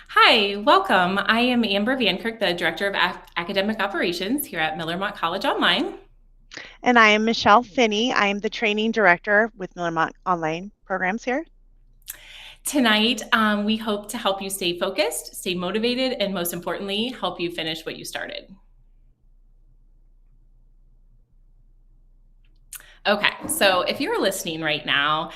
Hi, welcome. I am Amber VanKirk, the Director of Academic Operations here at Miller-Motte College Online. And I am Michele Finney. I am the training director with miller-motte Online programs here. Tonight, we hope to help you stay focused, stay motivated, and most importantly, help you finish what you started. Okay, so if you're listening right now,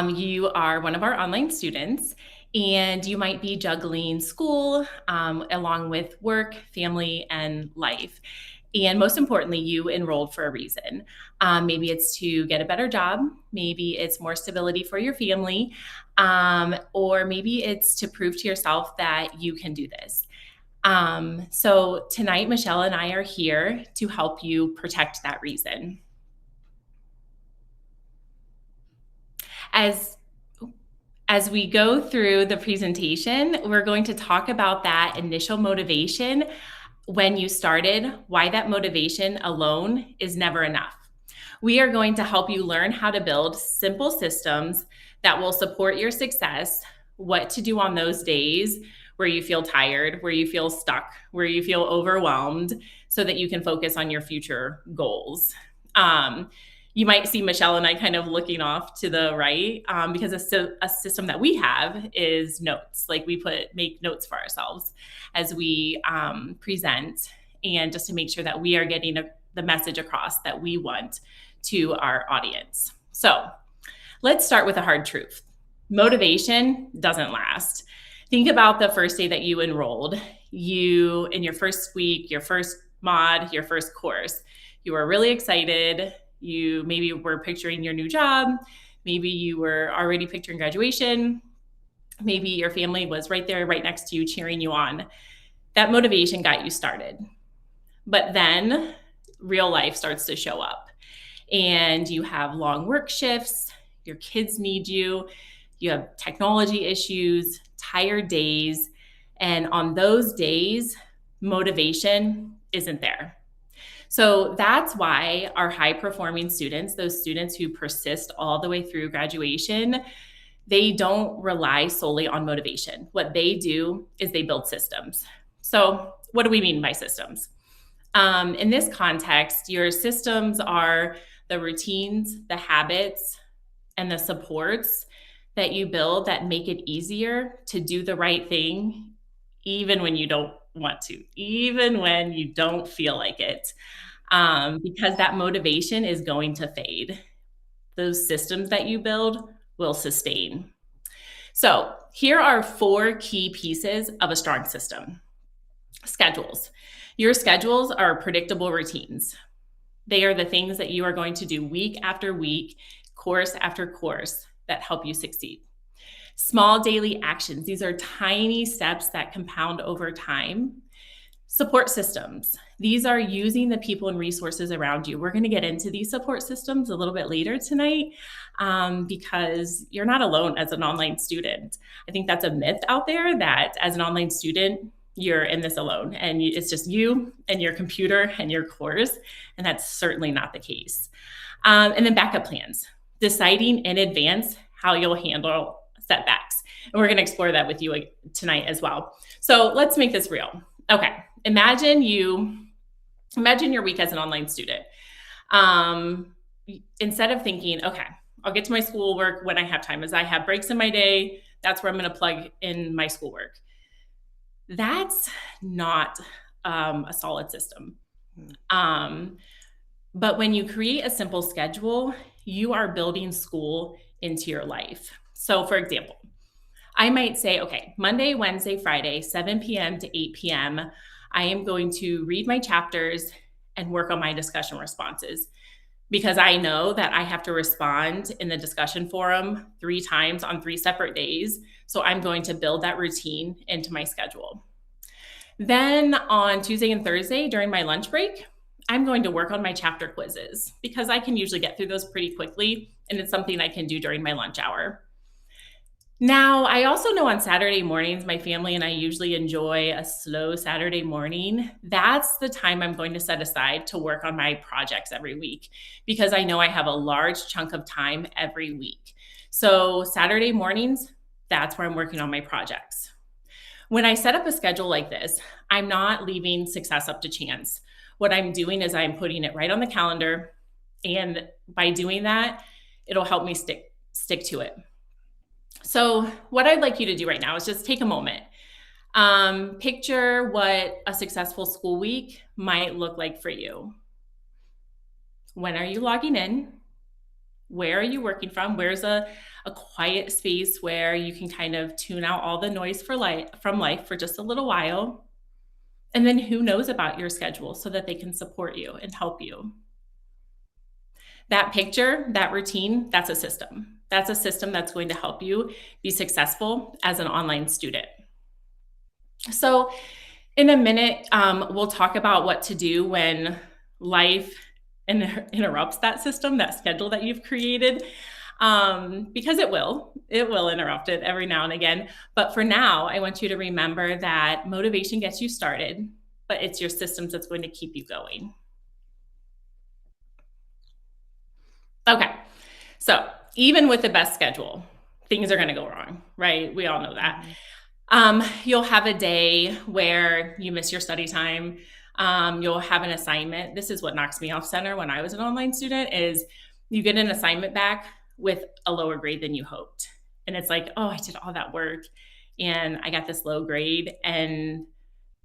you are one of our online students, and you might be juggling school along with work, family, and life. And most importantly, you enrolled for a reason. Maybe it's to get a better job, maybe it's more stability for your family, or maybe it's to prove to yourself that you can do this. So tonight, Michele and I are here to help you protect that reason. As as we go through the presentation, we're going to talk about that initial motivation when you started, why that motivation alone is never enough. We are going to help you learn how to build simple systems that will support your success, what to do on those days where you feel tired, where you feel stuck, where you feel overwhelmed, so that you can focus on your future goals. You might see Michele and I kind of looking off to the right because a system that we have is notes. Like we make notes for ourselves as we present, and just to make sure that we are getting the message across that we want to our audience. So let's start with a hard truth. Motivation doesn't last. Think about the first day that you enrolled. You, in your first week, your first mod, your first course, you were really excited. You maybe were picturing your new job. Maybe you were already picturing graduation. Maybe your family was right there, right next to you, cheering you on. That motivation got you started. But then real life starts to show up, and you have long work shifts. Your kids need you. You have technology issues, tired days. And on those days, motivation isn't there. So that's why our high performing students, those students who persist all the way through graduation, they don't rely solely on motivation. What they do is they build systems. So, what do we mean by systems? In this context, your systems are the routines, the habits, and the supports that you build that make it easier to do the right thing, even when you don't want to, even when you don't feel like it, because that motivation is going to fade. Those systems that you build will sustain. So, here are 4 key pieces of a strong system. Schedules. Your schedules are predictable routines. They are the things that you are going to do week after week, course after course, that help you succeed. Small daily actions. These are tiny steps that compound over time. Support systems. These are using the people and resources around you. We're going to get into these support systems a little bit later tonight because you're not alone as an online student. I think that's a myth out there that as an online student, you're in this alone and it's just you and your computer and your course. And that's certainly not the case. And then backup plans, deciding in advance how you'll handle setbacks. And we're going to explore that with you tonight as well. So let's make this real. Okay, imagine your week as an online student. Instead of thinking, okay, I'll get to my schoolwork when I have time, as I have breaks in my day, that's where I'm going to plug in my schoolwork. That's not a solid system. But when you create a simple schedule, you are building school into your life. So for example, I might say, okay, Monday, Wednesday, Friday, 7 p.m. to 8 p.m., I am going to read my chapters and work on my discussion responses, because I know that I have to respond in the discussion forum 3 times on 3 separate days. So I'm going to build that routine into my schedule. Then on Tuesday and Thursday during my lunch break, I'm going to work on my chapter quizzes because I can usually get through those pretty quickly, and it's something I can do during my lunch hour. Now, I also know on Saturday mornings, my family and I usually enjoy a slow Saturday morning. That's the time I'm going to set aside to work on my projects every week, because I know I have a large chunk of time every week. So Saturday mornings, that's where I'm working on my projects. When I set up a schedule like this, I'm not leaving success up to chance. What I'm doing is I'm putting it right on the calendar. And by doing that, it'll help me stick to it. So what I'd like you to do right now is just take a moment. Picture what a successful school week might look like for you. When are you logging in? Where are you working from? Where's a quiet space where you can kind of tune out all the noise from life for just a little while? And then who knows about your schedule so that they can support you and help you? That picture, that routine, that's a system. That's a system that's going to help you be successful as an online student. So in a minute, we'll talk about what to do when life interrupts that system, that schedule that you've created, because it will interrupt it every now and again. But for now, I want you to remember that motivation gets you started, but it's your systems that's going to keep you going. Okay, so even with the best schedule, things are going to go wrong, right? We all know that. You'll have a day where you miss your study time. You'll have an assignment. This is what knocks me off center when I was an online student is you get an assignment back with a lower grade than you hoped. And it's like, oh, I did all that work and I got this low grade. And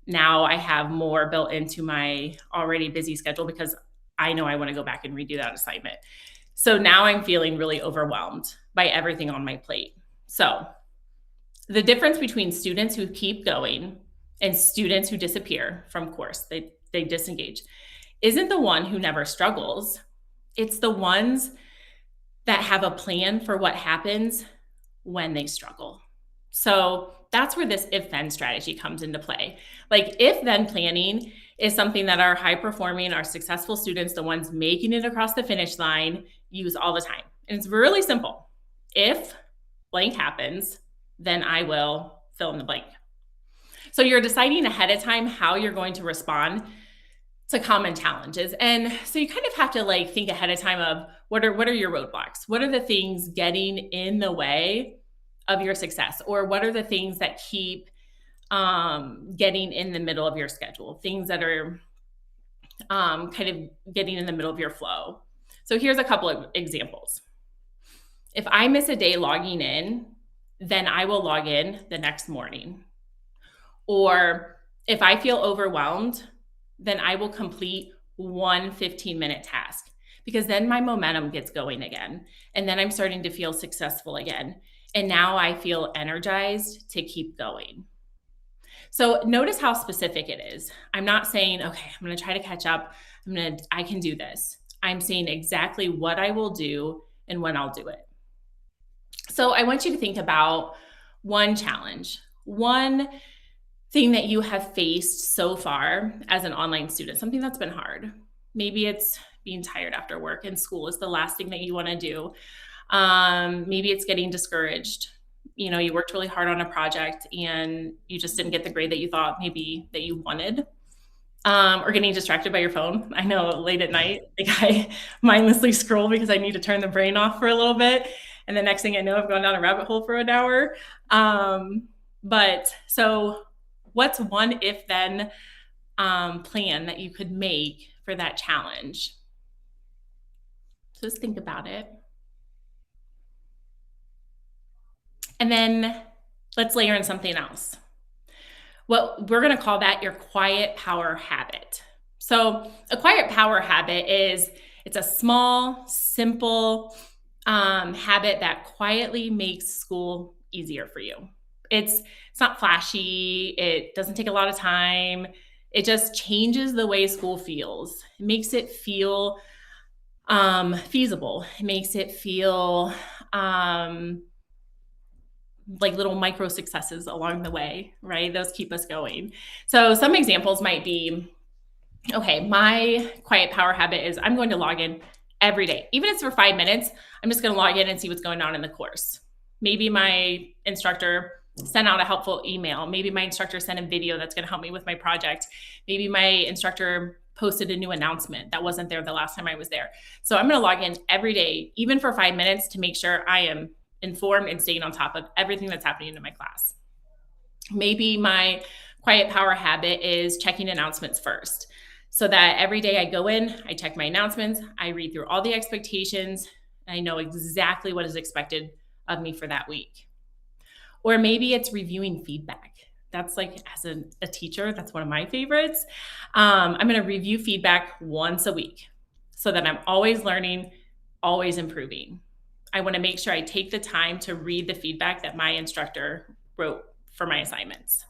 now I have more built into my already busy schedule because I know I want to go back and redo that assignment. So now I'm feeling really overwhelmed by everything on my plate. So the difference between students who keep going and students who disappear from course, they disengage, isn't the one who never struggles. It's the ones that have a plan for what happens when they struggle. So that's where this if-then strategy comes into play. Like if-then planning is something that our high-performing, our successful students, the ones making it across the finish line, use all the time. And it's really simple. If blank happens, then I will fill in the blank. So you're deciding ahead of time how you're going to respond to common challenges. And so you kind of have to like think ahead of time of what are your roadblocks? What are the things getting in the way of your success? Or what are the things that keep getting in the middle of your schedule? Things that are kind of getting in the middle of your flow. So here's a couple of examples. If I miss a day logging in, then I will log in the next morning. Or if I feel overwhelmed, then I will complete one 15-minute task because then my momentum gets going again. And then I'm starting to feel successful again. And now I feel energized to keep going. So notice how specific it is. I'm not saying, okay, I'm going to try to catch up. I can do this. I'm saying exactly what I will do and when I'll do it. So I want you to think about one challenge, one thing that you have faced so far as an online student, something that's been hard. Maybe it's being tired after work and school is the last thing that you want to do. Maybe it's getting discouraged. You know, you worked really hard on a project and you just didn't get the grade that you thought maybe that you wanted. Or getting distracted by your phone. I know late at night, like I mindlessly scroll because I need to turn the brain off for a little bit. And the next thing I know, I've gone down a rabbit hole for an hour. But so what's one if-then plan that you could make for that challenge? So just think about it. And then let's layer in something else. Well, we're going to call that your quiet power habit. So a quiet power habit it's a small, simple habit that quietly makes school easier for you. It's not flashy. It doesn't take a lot of time. It just changes the way school feels. It makes it feel feasible. It makes it feel like little micro successes along the way, right? Those keep us going. So some examples might be, okay, my quiet power habit is I'm going to log in every day. Even if it's for 5 minutes, I'm just going to log in and see what's going on in the course. Maybe my instructor sent out a helpful email. Maybe my instructor sent a video that's going to help me with my project. Maybe my instructor posted a new announcement that wasn't there the last time I was there. So I'm going to log in every day, even for 5 minutes, to make sure I am informed and staying on top of everything that's happening in my class. Maybe my quiet power habit is checking announcements first, so that every day I go in, I check my announcements, I read through all the expectations, and I know exactly what is expected of me for that week. Or maybe it's reviewing feedback. That's like, as a teacher, that's one of my favorites. I'm going to review feedback once a week so that I'm always learning, always improving. I want to make sure I take the time to read the feedback that my instructor wrote for my assignments.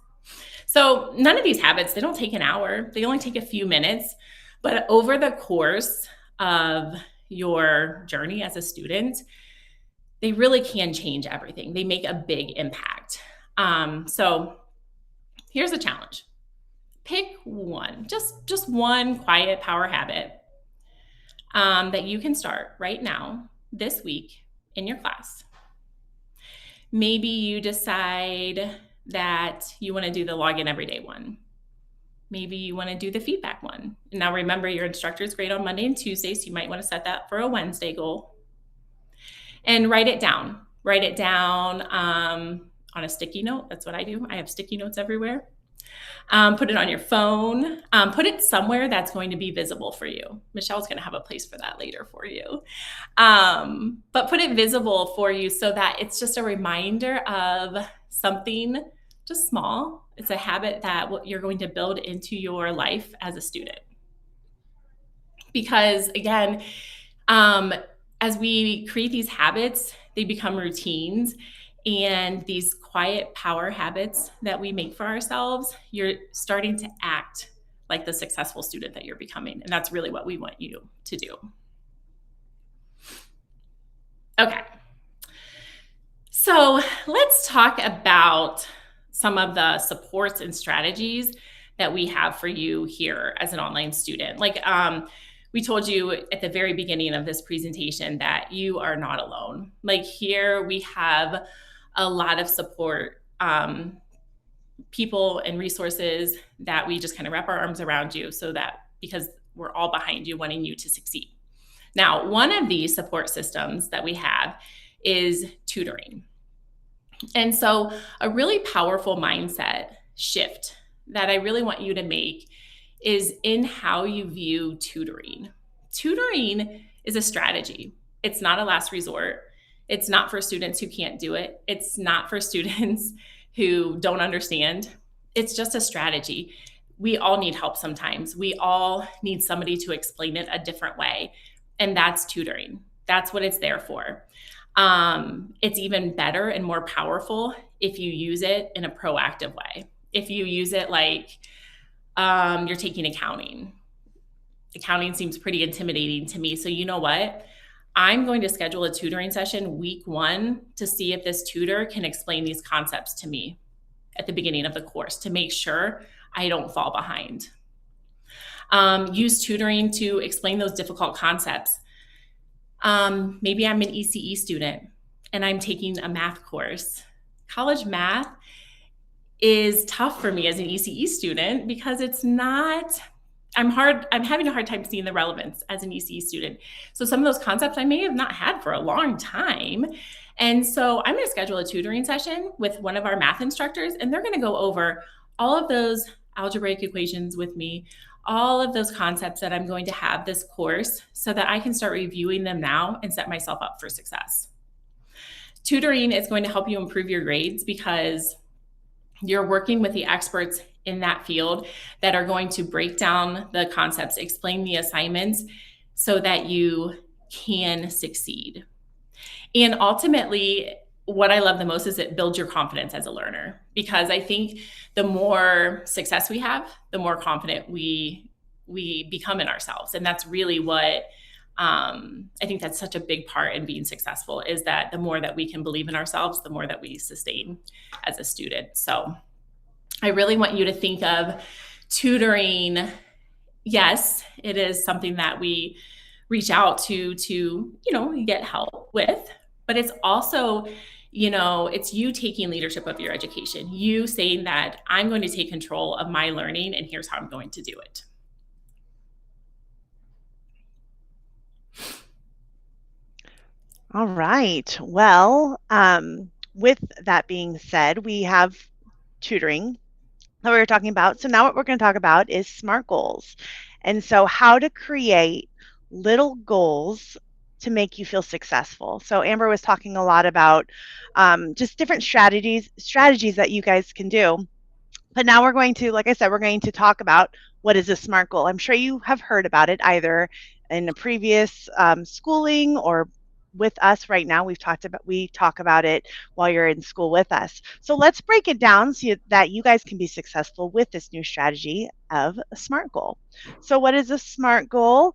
So none of these habits, they don't take an hour. They only take a few minutes. But over the course of your journey as a student, they really can change everything. They make a big impact. So here's a challenge. Pick one, just one quiet power habit that you can start right now, this week, in your class. Maybe you decide that you want to do the login everyday one. Maybe you want to do the feedback one. Now remember, your instructor's grade on Monday and Tuesday, so you might want to set that for a Wednesday goal. And write it down. Write it down on a sticky note. That's what I do. I have sticky notes everywhere. Put it on your phone. Put it somewhere that's going to be visible for you. Michelle's going to have a place for that later for you. But put it visible for you so that it's just a reminder of something just small. It's a habit that you're going to build into your life as a student. Because again, as we create these habits, they become routines. And these quiet power habits that we make for ourselves, you're starting to act like the successful student that you're becoming. And that's really what we want you to do. Okay. So let's talk about some of the supports and strategies that we have for you here as an online student. Like we told you at the very beginning of this presentation that you are not alone. Like here we have a lot of support, people and resources that we just kind of wrap our arms around you, so that because we're all behind you, wanting you to succeed. Now, one of these support systems that we have is tutoring. And so a really powerful mindset shift that I really want you to make is in how you view tutoring. Tutoring is a strategy. It's not a last resort. It's not for students who can't do it. It's not for students who don't understand. It's just a strategy. We all need help sometimes. We all need somebody to explain it a different way. And that's tutoring. That's what it's there for. It's even better and more powerful if you use it in a proactive way. If you use it like you're taking accounting. Accounting seems pretty intimidating to me. So you know what? I'm going to schedule a tutoring session week 1 to see if this tutor can explain these concepts to me at the beginning of the course to make sure I don't fall behind. Use tutoring to explain those difficult concepts. Maybe I'm an ECE student and I'm taking a math course. College math is tough for me as an ECE student because it's not, I'm having a hard time seeing the relevance as an ECE student. So some of those concepts I may have not had for a long time. And so I'm going to schedule a tutoring session with one of our math instructors, and they're going to go over all of those algebraic equations with me, all of those concepts that I'm going to have this course, so that I can start reviewing them now and set myself up for success. Tutoring is going to help you improve your grades because you're working with the experts in that field that are going to break down the concepts, explain the assignments so that you can succeed. And ultimately, what I love the most is it builds your confidence as a learner, because I think the more success we have, the more confident we become in ourselves. And that's really what I think that's such a big part in being successful, is that the more that we can believe in ourselves, the more that we sustain as a student. So I really want you to think of tutoring. Yes, it is something that we reach out to get help with, but it's also, it's you taking leadership of your education, you saying that I'm going to take control of my learning and here's how I'm going to do it. All right. Well, with that being said, we have tutoring that we were talking about. So now what we're going to talk about is SMART goals. And so how to create little goals to make you feel successful. So Amber was talking a lot about just different strategies that you guys can do. But now we're going to, like I said, we're going to talk about what is a SMART goal. I'm sure you have heard about it either in a previous schooling or with us right now. We talk about it while you're in school with us. So let's break it down so that you guys can be successful with this new strategy of a SMART goal. So what is a SMART goal?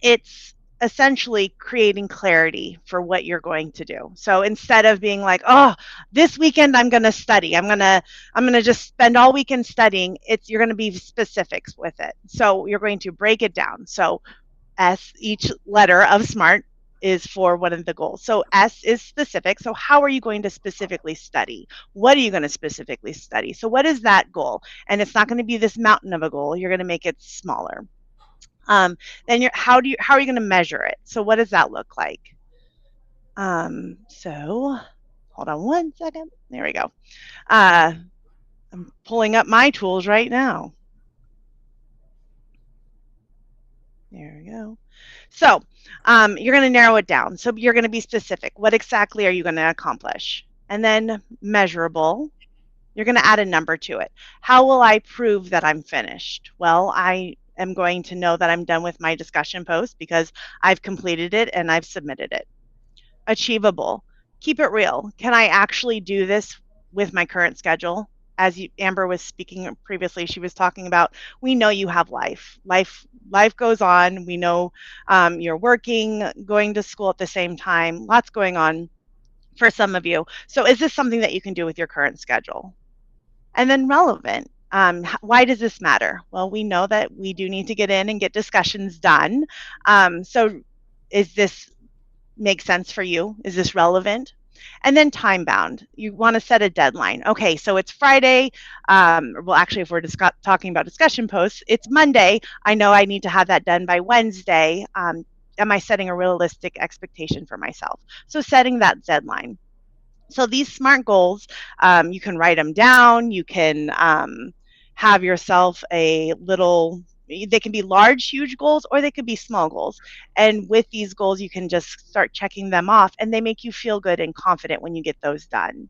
It's essentially creating clarity for what you're going to do. So instead of being like, oh, this weekend I'm going to study, I'm going to just spend all weekend studying, you're going to be specifics with it. So you're going to break it down. So each letter of SMART is for one of the goals. So S is specific. So how are you going to specifically study? What are you going to specifically study? So what is that goal? And it's not going to be this mountain of a goal. You're going to make it smaller. Then how are you going to measure it? So what does that look like? So hold on one second. There we go. I'm pulling up my tools right now. There we go. So you're going to narrow it down. So you're going to be specific. What exactly are you going to accomplish? And then measurable. You're going to add a number to it. How will I prove that I'm finished? Well, I am going to know that I'm done with my discussion post because I've completed it and I've submitted it. Achievable. Keep it real. Can I actually do this with my current schedule? As Amber was speaking previously, she was talking about, we know you have life. Life goes on. We know you're working, going to school at the same time, lots going on for some of you. So is this something that you can do with your current schedule? And then relevant. Why does this matter? Well, we know that we do need to get in and get discussions done. So is this make sense for you? Is this relevant? And then time bound. You want to set a deadline. Okay, so it's Friday. Well, actually, if we're talking about discussion posts, it's Monday. I know I need to have that done by Wednesday. Am I setting a realistic expectation for myself? So setting that deadline. So these SMART goals, you can write them down. You can have yourself a little, they can be large, huge goals, or they could be small goals. And with these goals, you can just start checking them off, and they make you feel good and confident when you get those done.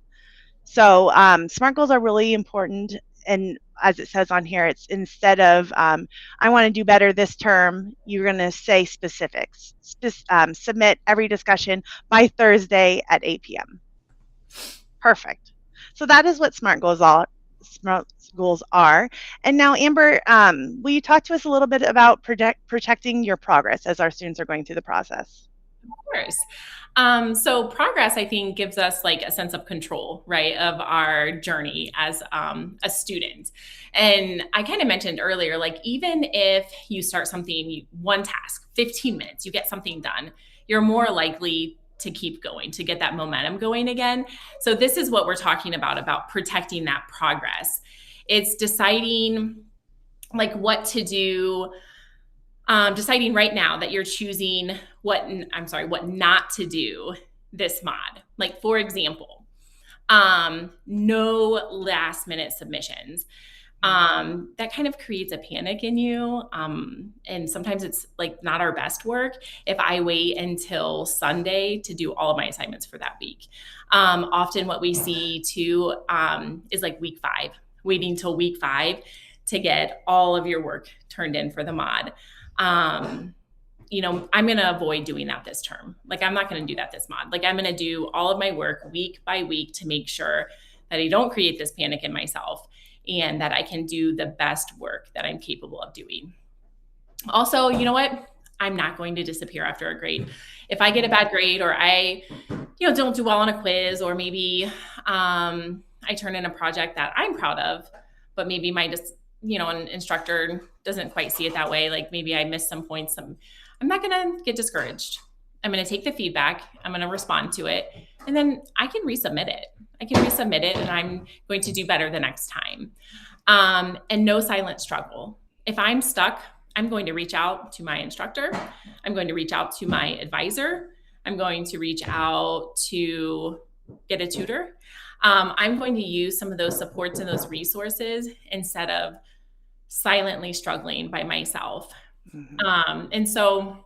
So SMART goals are really important. And as it says on here, it's instead of, I want to do better this term, you're going to say specifics. Submit every discussion by Thursday at 8 p.m. Perfect. So that is what SMART goals are. And now, Amber, will you talk to us a little bit about protecting your progress as our students are going through the process? Of course. So progress, I think, gives us like a sense of control, right, of our journey as a student. And I kind of mentioned earlier, like even if you start something, one task, 15 minutes, you get something done, you're more likely to keep going, to get that momentum going again. So this is what we're talking about protecting that progress. It's deciding like what to do, deciding right now that you're choosing what not to do this mod. Like for example, no last minute submissions. That kind of creates a panic in you. And sometimes it's like not our best work if I wait until Sunday to do all of my assignments for that week. Often what we see too is like week 5, waiting till week 5 to get all of your work turned in for the mod. You know, I'm going to avoid doing that this term. Like, I'm not going to do that this mod. Like, I'm going to do all of my work week by week to make sure that I don't create this panic in myself and that I can do the best work that I'm capable of doing. Also, you know what? I'm not going to disappear after a grade. If I get a bad grade or I, don't do well on a quiz, or maybe I turn in a project that I'm proud of, but maybe my an instructor doesn't quite see it that way. Like maybe I missed some points. I'm not going to get discouraged. I'm going to take the feedback. I'm going to respond to it. And then I can resubmit it. And I'm going to do better the next time. And no silent struggle. If I'm stuck, I'm going to reach out to my instructor. I'm going to reach out to my advisor. I'm going to reach out to get a tutor. I'm going to use some of those supports and those resources instead of silently struggling by myself. And so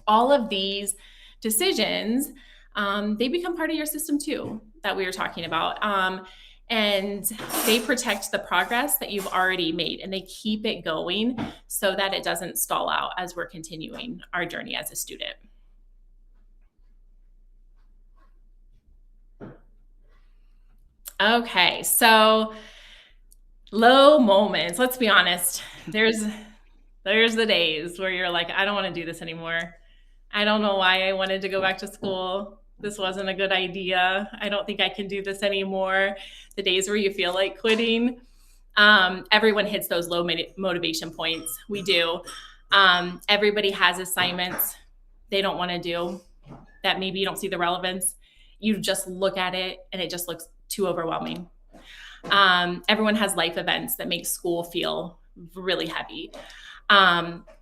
all of these decisions, they become part of your system too, that we were talking about. And they protect the progress that you've already made, and they keep it going so that it doesn't stall out as we're continuing our journey as a student. Okay, so low moments. Let's be honest. There's the days where you're like, I don't want to do this anymore. I don't know why I wanted to go back to school. This wasn't a good idea. I don't think I can do this anymore. The days where you feel like quitting. Everyone hits those low motivation points. We do. Everybody has assignments they don't want to do that maybe you don't see the relevance. You just look at it and it just looks too overwhelming. Everyone has life events that make school feel really heavy.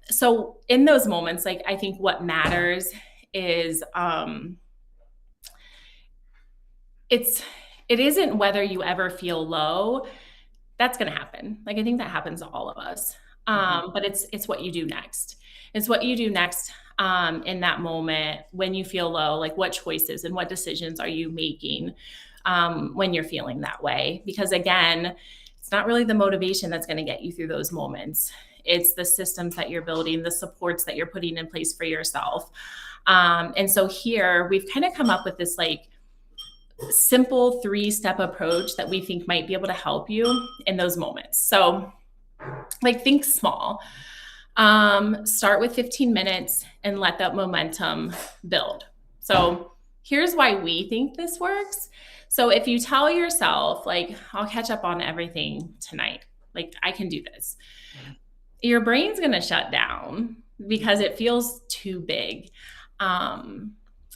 So in those moments, like, I think what matters is, it isn't whether you ever feel low. That's going to happen. Like, I think that happens to all of us. But it's what you do next. It's what you do next in that moment when you feel low. Like, what choices and what decisions are you making when you're feeling that way? Because again, it's not really the motivation that's going to get you through those moments. It's the systems that you're building, the supports that you're putting in place for yourself. And so here we've kind of come up with this like simple 3-step approach that we think might be able to help you in those moments. So like, think small. Start with 15 minutes and let that momentum build. So here's why we think this works. So if you tell yourself, like, I'll catch up on everything tonight, like, I can do this, your brain's going to shut down because it feels too big.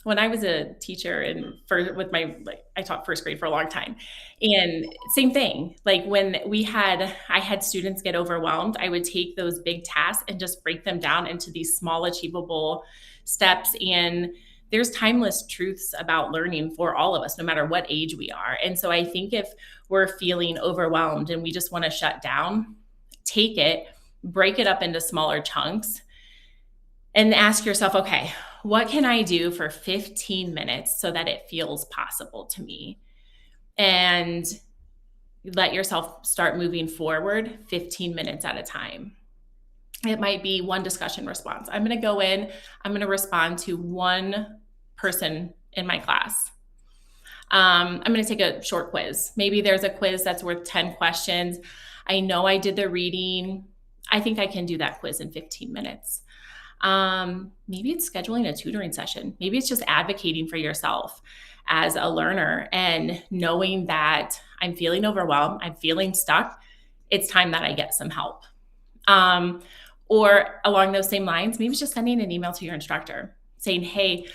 When I was a teacher I taught first grade for a long time, and same thing, like when I had students get overwhelmed, I would take those big tasks and just break them down into these small achievable steps. And there's timeless truths about learning for all of us, no matter what age we are. And so I think if we're feeling overwhelmed and we just want to shut down, take it, break it up into smaller chunks, and ask yourself, okay, what can I do for 15 minutes so that it feels possible to me? And let yourself start moving forward 15 minutes at a time. It might be one discussion response. I'm going to go in, I'm going to respond to one person in my class. I'm going to take a short quiz. Maybe there's a quiz that's worth 10 questions. I know I did the reading. I think I can do that quiz in 15 minutes. Maybe it's scheduling a tutoring session. Maybe it's just advocating for yourself as a learner and knowing that I'm feeling overwhelmed, I'm feeling stuck. It's time that I get some help. Or along those same lines, maybe it's just sending an email to your instructor saying, hey,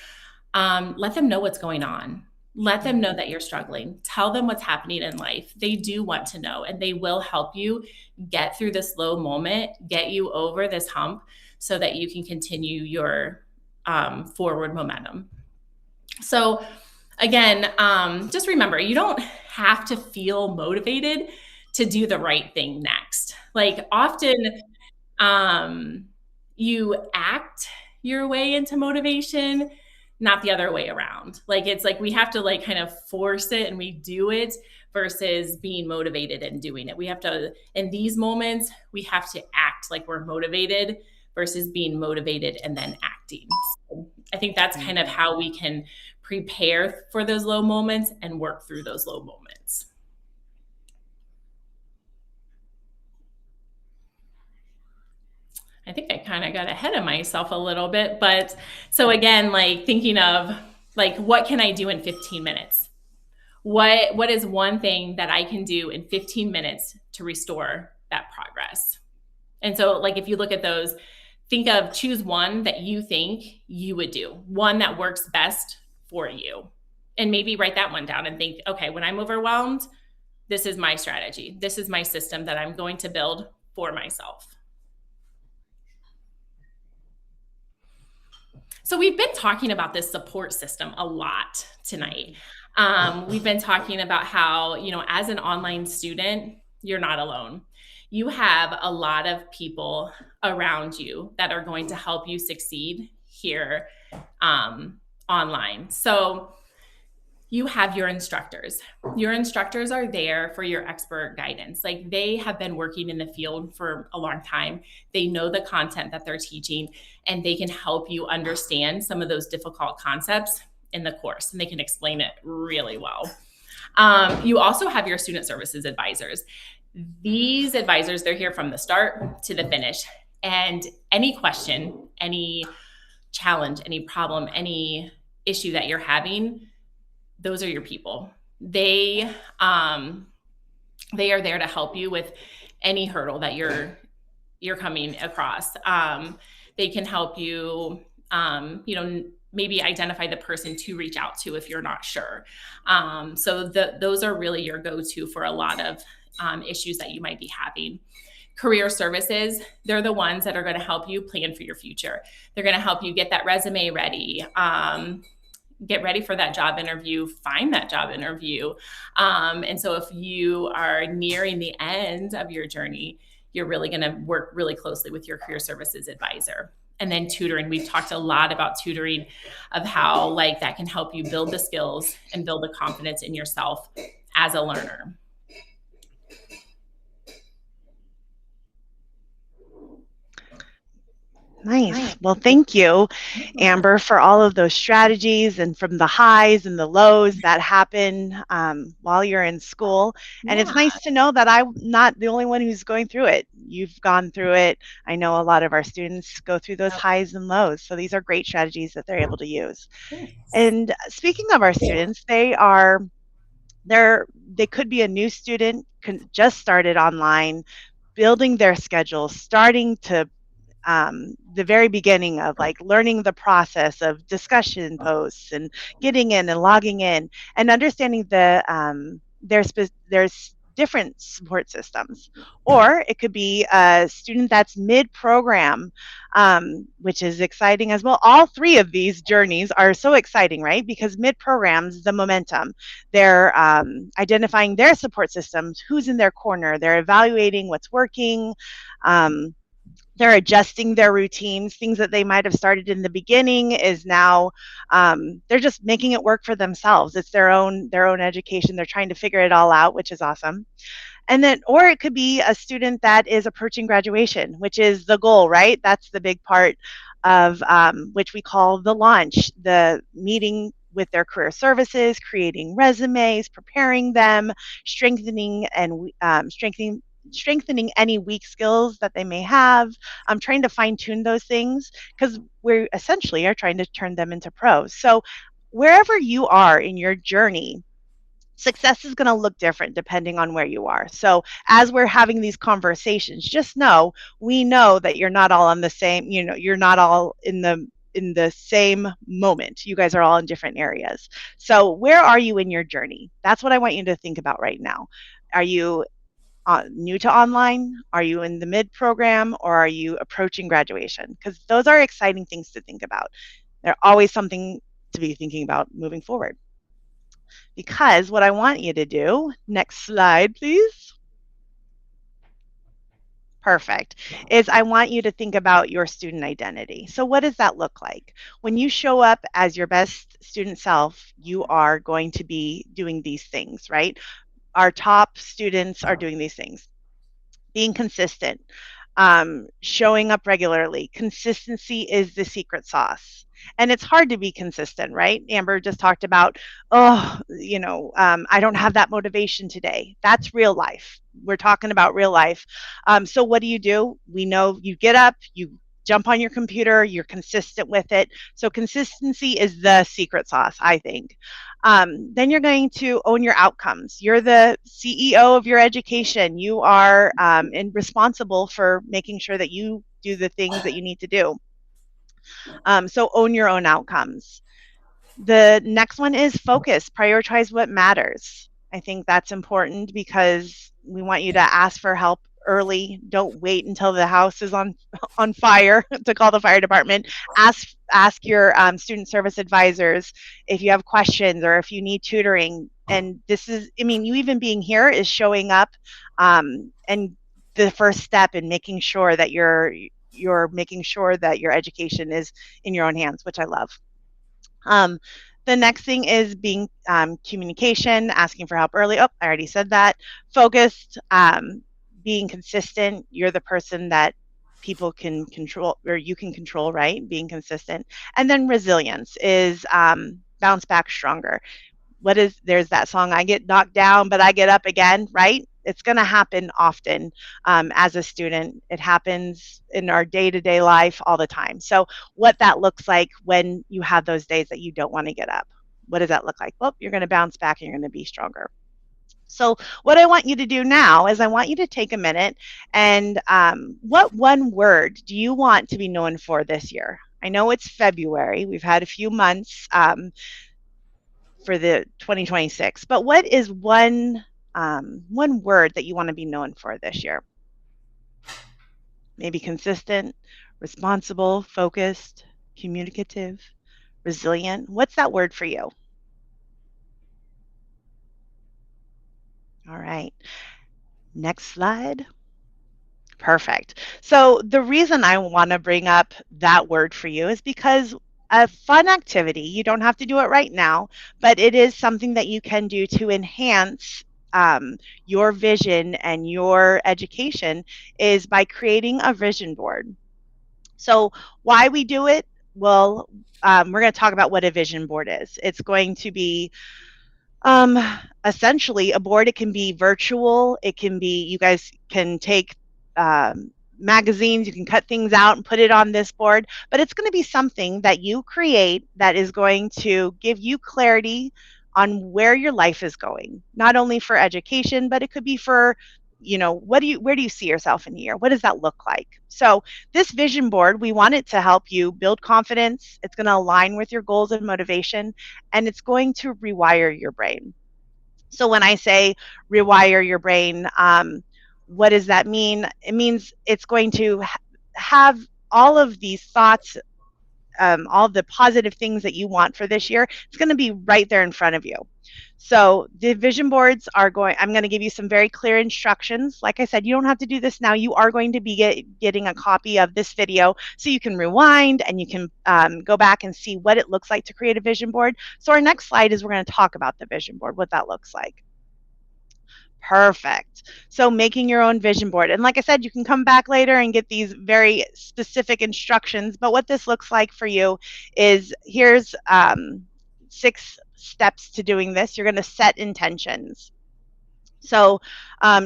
let them know what's going on. Let them know that you're struggling. Tell them what's happening in life. They do want to know, and they will help you get through this low moment, get you over this hump so that you can continue your forward momentum. So again, just remember, you don't have to feel motivated to do the right thing next. Like, often you act your way into motivation, not the other way around. Like, it's like we have to like kind of force it and we do it versus being motivated and doing it. We have to, in these moments, we have to act like we're motivated versus being motivated and then acting. So I think that's kind of how we can prepare for those low moments and work through those low moments. I think I kind of got ahead of myself a little bit, but so again, like, thinking of like, what can I do in 15 minutes? What is one thing that I can do in 15 minutes to restore that progress? And so, like, if you look at those, choose one that you think you would do, one that works best for you. And maybe write that one down and think, okay, when I'm overwhelmed, this is my strategy. This is my system that I'm going to build for myself. So we've been talking about this support system a lot tonight. We've been talking about how, as an online student, you're not alone. You have a lot of people around you that are going to help you succeed here online. So you have your instructors. Your instructors are there for your expert guidance. Like, they have been working in the field for a long time. They know the content that they're teaching, and they can help you understand some of those difficult concepts in the course, and they can explain it really well. You also have your student services advisors. These advisors, they're here from the start to the finish. And any question, any challenge, any problem, any issue that you're having, those are your people. They are there to help you with any hurdle that you're coming across. They can help you, maybe identify the person to reach out to if you're not sure. So those are really your go-to for a lot of issues that you might be having. Career services, they're the ones that are going to help you plan for your future. They're going to help you get that resume ready, get ready for that job interview, find that job interview. And so if you are nearing the end of your journey, you're really going to work really closely with your career services advisor. And then tutoring, we've talked a lot about tutoring, of how like that can help you build the skills and build the confidence in yourself as a learner. Nice. Well, thank you, Amber, for all of those strategies, and from the highs and the lows that happen while you're in school. And it's nice to know that I'm not the only one who's going through it. You've gone through it. I know a lot of our students go through those highs and lows. So these are great strategies that they're able to use. And speaking of our students, they could be a new student, just started online, building their schedule, starting to the very beginning of like learning the process of discussion posts and getting in and logging in and understanding there's different support systems. Or it could be a student that's mid-program, which is exciting as well. All three of these journeys are so exciting, right? Because mid-programs, the momentum, they're identifying their support systems, who's in their corner, they're evaluating what's working, they're adjusting their routines. Things that they might have started in the beginning is now they're just making it work for themselves. It's their own education. They're trying to figure it all out, which is awesome. And then, or it could be a student that is approaching graduation, which is the goal, right? That's the big part of which we call the launch, the meeting with their career services, creating resumes, preparing them, strengthening any weak skills that they may have. I'm trying to fine tune those things, because we essentially are trying to turn them into pros. So wherever you are in your journey, success is going to look different depending on where you are. So as we're having these conversations, just know, we know that you're not all on the same, you're not all in the same moment. You guys are all in different areas. So where are you in your journey? That's what I want you to think about right now. Are you new to online? Are you in the mid program, or are you approaching graduation? Because those are exciting things to think about. They're always something to be thinking about moving forward. Because what I want you to do, next slide, please. Perfect. Is I want you to think about your student identity. So what does that look like? When you show up as your best student self, you are going to be doing these things, right? Our top students are doing these things. Being consistent, showing up regularly. Consistency is the secret sauce. And it's hard to be consistent, right? Amber just talked about, I don't have that motivation today. That's real life. We're talking about real life. So what do? We know you get up, you jump on your computer, you're consistent with it. So consistency is the secret sauce, I think. Then you're going to own your outcomes. You're the CEO of your education. You are responsible for making sure that you do the things that you need to do. So own your own outcomes. The next one is focus. Prioritize what matters. I think that's important, because we want you to ask for help early. Don't wait until the house is on fire to call the fire department. Ask your student service advisors if you have questions or if you need tutoring. And this is, I mean, you even being here is showing up, and the first step in making sure that you're making sure that your education is in your own hands, which I love. Um, the next thing is being communication, asking for help early. Oh, I already said that. Focused, being consistent. You're the person that people can control, or you can control, right? Being consistent. And then resilience is bounce back stronger. There's that song, I get knocked down, but I get up again, right? It's going to happen often as a student. It happens in our day-to-day life all the time. So what that looks like when you have those days that you don't want to get up, what does that look like? Well, you're going to bounce back and you're going to be stronger. So what I want you to do now is I want you to take a minute and what one word do you want to be known for this year? I know it's February. We've had a few months for the 2026. But what is one word that you want to be known for this year? Maybe consistent, responsible, focused, communicative, resilient. What's that word for you? All right. Next slide. Perfect. So the reason I want to bring up that word for you is because a fun activity, you don't have to do it right now, but it is something that you can do to enhance your vision and your education is by creating a vision board. So why we do it? Well, we're going to talk about what a vision board is. It's going to be um, essentially a board. It can be virtual. It can be, you guys can take magazines, you can cut things out and put it on this board, but it's going to be something that you create that is going to give you clarity on where your life is going, not only for education, but it could be for, where do you see yourself in a year? What does that look like? So this vision board, we want it to help you build confidence. It's going to align with your goals and motivation, and it's going to rewire your brain. So when I say rewire your brain, what does that mean? It means it's going to have all of these thoughts, all the positive things that you want for this year. It's going to be right there in front of you. So the vision boards I'm going to give you some very clear instructions. Like I said, you don't have to do this now. You are going to be getting a copy of this video so you can rewind and you can go back and see what it looks like to create a vision board. So our next slide is we're going to talk about the vision board, what that looks like. Perfect. So making your own vision board. And like I said, you can come back later and get these very specific instructions. But what this looks like for you is here's 6 steps to doing this. You're going to set intentions. So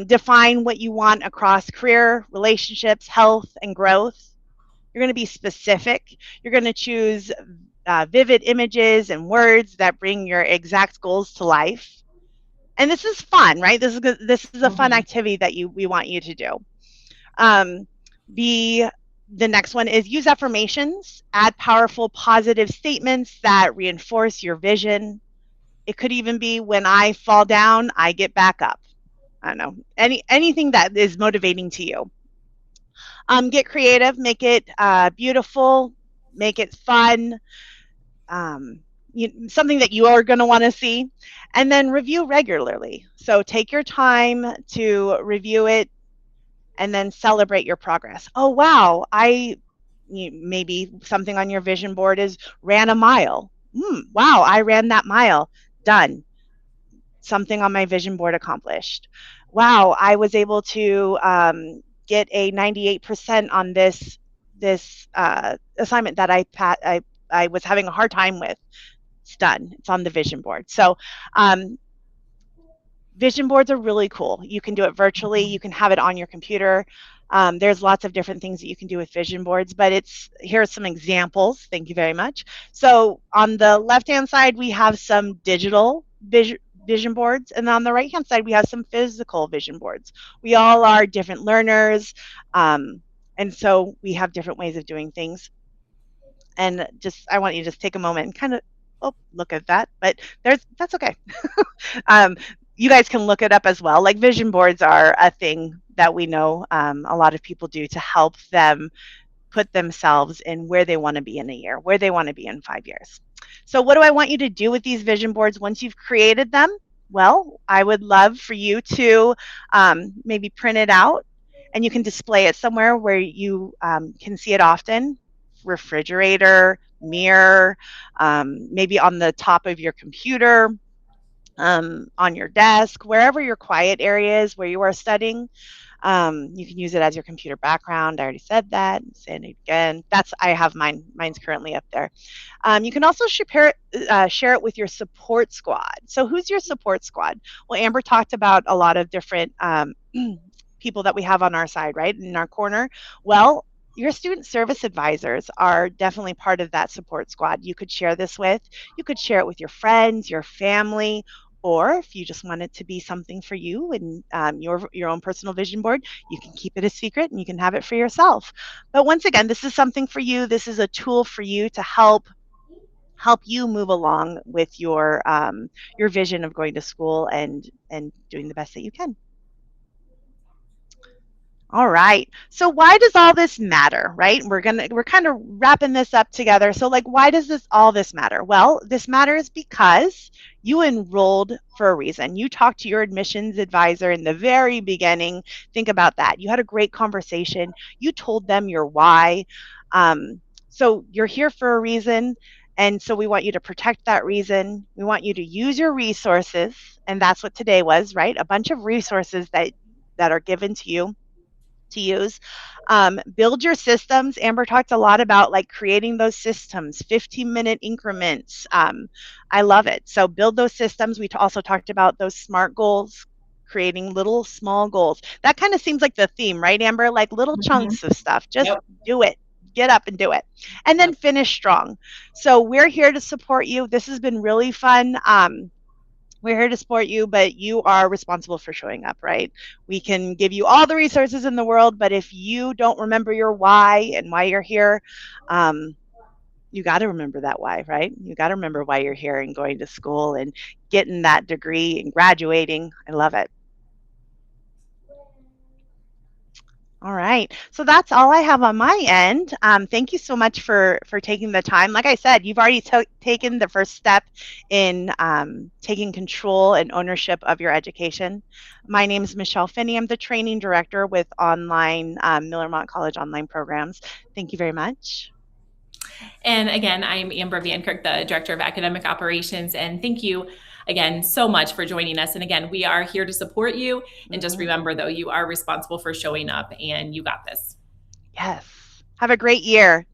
define what you want across career, relationships, health, and growth. You're going to be specific. You're going to choose vivid images and words that bring your exact goals to life. And this is fun, right? This is a fun activity that we want you to do. The next one is use affirmations, add powerful positive statements that reinforce your vision. It could even be when I fall down, I get back up. I don't know, anything that is motivating to you. Get creative, make it beautiful, make it fun. Something that you are going to want to see, and then review regularly. So take your time to review it and then celebrate your progress. Oh, wow, maybe something on your vision board is ran a mile. Wow, I ran that mile. Done. Something on my vision board accomplished. Wow, I was able to get a 98% on this assignment that I was having a hard time with. It's done. It's on the vision board. So vision boards are really cool. You can do it virtually. You can have it on your computer. There's lots of different things that you can do with vision boards, but here are some examples. Thank you very much. So on the left-hand side, we have some digital vision boards, and on the right-hand side, we have some physical vision boards. We all are different learners, and so we have different ways of doing things. And I want you to just take a moment and kind of, look at that, but that's okay. you guys can look it up as well. Like vision boards are a thing that we know a lot of people do to help them put themselves in where they want to be in a year, where they want to be in 5 years. So, what do I want you to do with these vision boards once you've created them? Well, I would love for you to maybe print it out and you can display it somewhere where you can see it often, refrigerator, mirror, maybe on the top of your computer, on your desk, wherever your quiet area is where you are studying. You can use it as your computer background. I already said that. Saying it again. I have mine. Mine's currently up there. You can also share it with your support squad. So who's your support squad? Well, Amber talked about a lot of different people that we have on our side, right, in our corner. Well, your student service advisors are definitely part of that support squad. You could share this with. You could share it with your friends, your family, or if you just want it to be something for you and your own personal vision board, you can keep it a secret and you can have it for yourself. But once again, this is something for you. This is a tool for you to help you move along with your vision of going to school and doing the best that you can. All right. So why does all this matter, right? We're kind of wrapping this up together. So like why does all this matter? Well, this matters because you enrolled for a reason. You talked to your admissions advisor in the very beginning. Think about that. You had a great conversation. You told them your why. So you're here for a reason. And so we want you to protect that reason. We want you to use your resources. And that's what today was, right? A bunch of resources that are given to you to use. Build your systems. Amber talked a lot about like creating those systems, 15-minute increments. I love it. So build those systems. We also talked about those SMART goals, creating little small goals. That kind of seems like the theme, right, Amber? Like little chunks of stuff. Just do it. Get up and do it. And then finish strong. So we're here to support you. This has been really fun. We're here to support you, but you are responsible for showing up, right? We can give you all the resources in the world, but if you don't remember your why and why you're here, you got to remember that why, right? You got to remember why you're here and going to school and getting that degree and graduating. I love it. All right. So that's all I have on my end. Thank you so much for taking the time. Like I said, you've already taken the first step in taking control and ownership of your education. My name is Michele Finney. I'm the training director with online Miller-Motte College online programs. Thank you very much. And again, I'm Amber VanKirk, the Director of Academic Operations. And thank you again so much for joining us. And again, we are here to support you. And just remember, though, you are responsible for showing up and you got this. Yes. Have a great year.